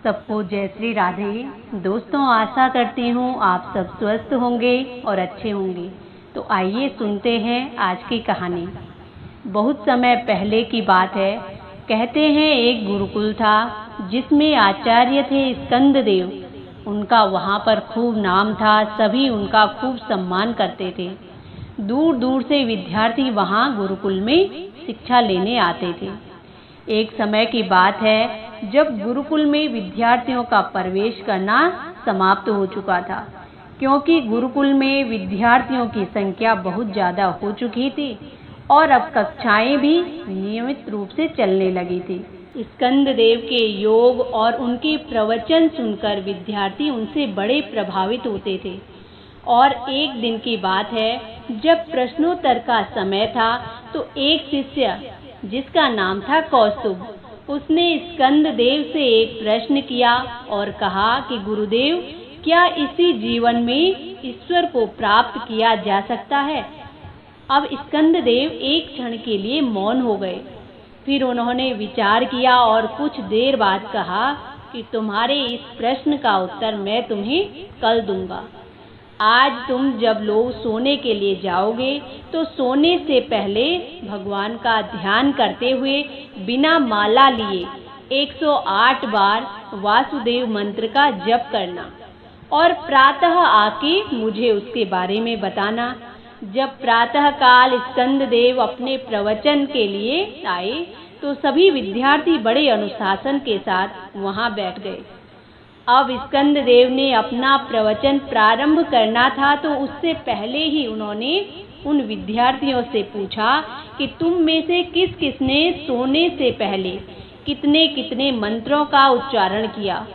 सबको जय श्री राधे। दोस्तों, आशा करती हूँ आप सब स्वस्थ होंगे और अच्छे होंगे। तो आइए सुनते हैं आज की कहानी। बहुत समय पहले की बात है। कहते हैं एक गुरुकुल था जिसमें आचार्य थे स्कंददेव। उनका वहाँ पर खूब नाम था, सभी उनका खूब सम्मान करते थे। दूर दूर से विद्यार्थी वहाँ गुरुकुल में शिक्षा लेने आते थे। एक समय की बात है जब गुरुकुल में विद्यार्थियों का प्रवेश करना समाप्त हो चुका था, क्योंकि गुरुकुल में विद्यार्थियों की संख्या बहुत ज़्यादा हो चुकी थी और अब कक्षाएं भी नियमित रूप से चलने लगी थी। स्कंददेव के योग और उनके प्रवचन सुनकर विद्यार्थी उनसे बड़े प्रभावित होते थे। और एक दिन की बात है जब प्रश्नोत्तर का समय था तो एक शिष्य जिसका नाम था कौस्तुभ, उसने स्कंददेव से एक प्रश्न किया और कहा कि गुरुदेव, क्या इसी जीवन में ईश्वर को प्राप्त किया जा सकता है? अब स्कंददेव एक क्षण के लिए मौन हो गए। फिर उन्होंने विचार किया और कुछ देर बाद कहा कि तुम्हारे इस प्रश्न का उत्तर मैं तुम्हें कल दूंगा। आज तुम जब लोग सोने के लिए जाओगे तो सोने से पहले भगवान का ध्यान करते हुए बिना माला लिए 108 बार वासुदेव मंत्र का जप करना और प्रातः आके मुझे उसके बारे में बताना। जब प्रातः काल स्कंददेव अपने प्रवचन के लिए आए तो सभी विद्यार्थी बड़े अनुशासन के साथ वहां बैठ गए। अब स्कंददेव ने अपना प्रवचन प्रारंभ करना था तो उससे पहले ही उन्होंने उन विद्यार्थियों से पूछा कि तुम में से किस किसने सोने से पहले कितने कितने मंत्रों का उच्चारण किया।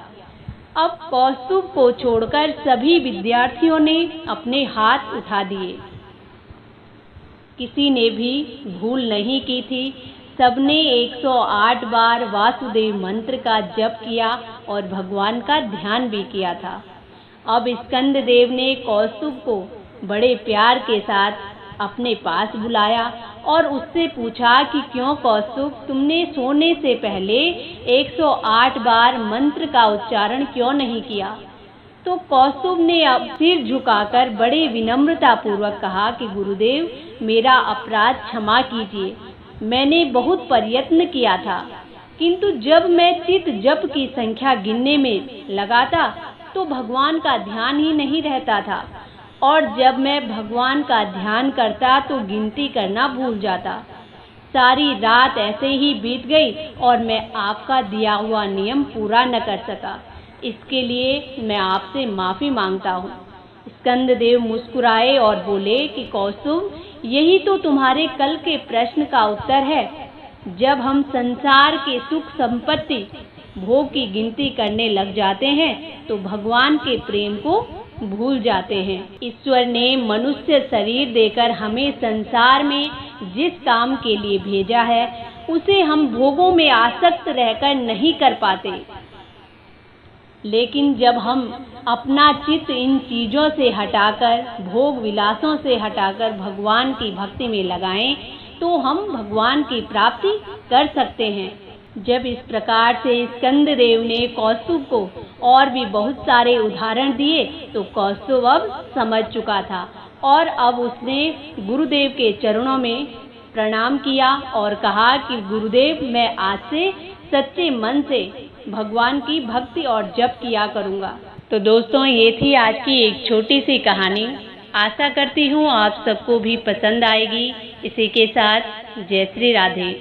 अब कौस्तुभ को छोड़कर सभी विद्यार्थियों ने अपने हाथ उठा दिए। किसी ने भी भूल नहीं की थी। सबने 108 बार वासुदेव मंत्र का जप किया और भगवान का ध्यान भी किया था। अब स्कंददेव ने कौस्तुभ को बड़े प्यार के साथ अपने पास बुलाया और उससे पूछा कि क्यों कौस्तुभ, तुमने सोने से पहले 108 बार मंत्र का उच्चारण क्यों नहीं किया? तो कौस्तुभ ने अब सिर झुकाकर बड़े विनम्रता पूर्वक कहा कि गुरुदेव, मेरा अपराध क्षमा कीजिए। मैंने बहुत प्रयत्न किया था, किंतु जब मैं चित जप की संख्या गिनने में लगाता तो भगवान का ध्यान ही नहीं रहता था, और जब मैं भगवान का ध्यान करता तो गिनती करना भूल जाता। सारी रात ऐसे ही बीत गई और मैं आपका दिया हुआ नियम पूरा न कर सका। इसके लिए मैं आपसे माफ़ी मांगता हूँ। स्कंददेव मुस्कुराए और बोले कि कौस्तुभ, यही तो तुम्हारे कल के प्रश्न का उत्तर है। जब हम संसार के सुख संपत्ति भोग की गिनती करने लग जाते हैं तो भगवान के प्रेम को भूल जाते हैं। ईश्वर ने मनुष्य शरीर देकर हमें संसार में जिस काम के लिए भेजा है उसे हम भोगों में आसक्त रहकर नहीं कर पाते। लेकिन जब हम अपना चित्त इन चीज़ों से हटाकर, भोग विलासों से हटाकर भगवान की भक्ति में लगाएं तो हम भगवान की प्राप्ति कर सकते हैं। जब इस प्रकार से स्कंददेव ने कौस्तुभ को और भी बहुत सारे उदाहरण दिए तो कौस्तुभ अब समझ चुका था और अब उसने गुरुदेव के चरणों में प्रणाम किया और कहा कि गुरुदेव, मैं आज से सच्चे मन से भगवान की भक्ति और जप किया करूँगा। तो दोस्तों, ये थी आज की एक छोटी सी कहानी। आशा करती हूँ आप सबको भी पसंद आएगी। इसी के साथ जय श्री राधे।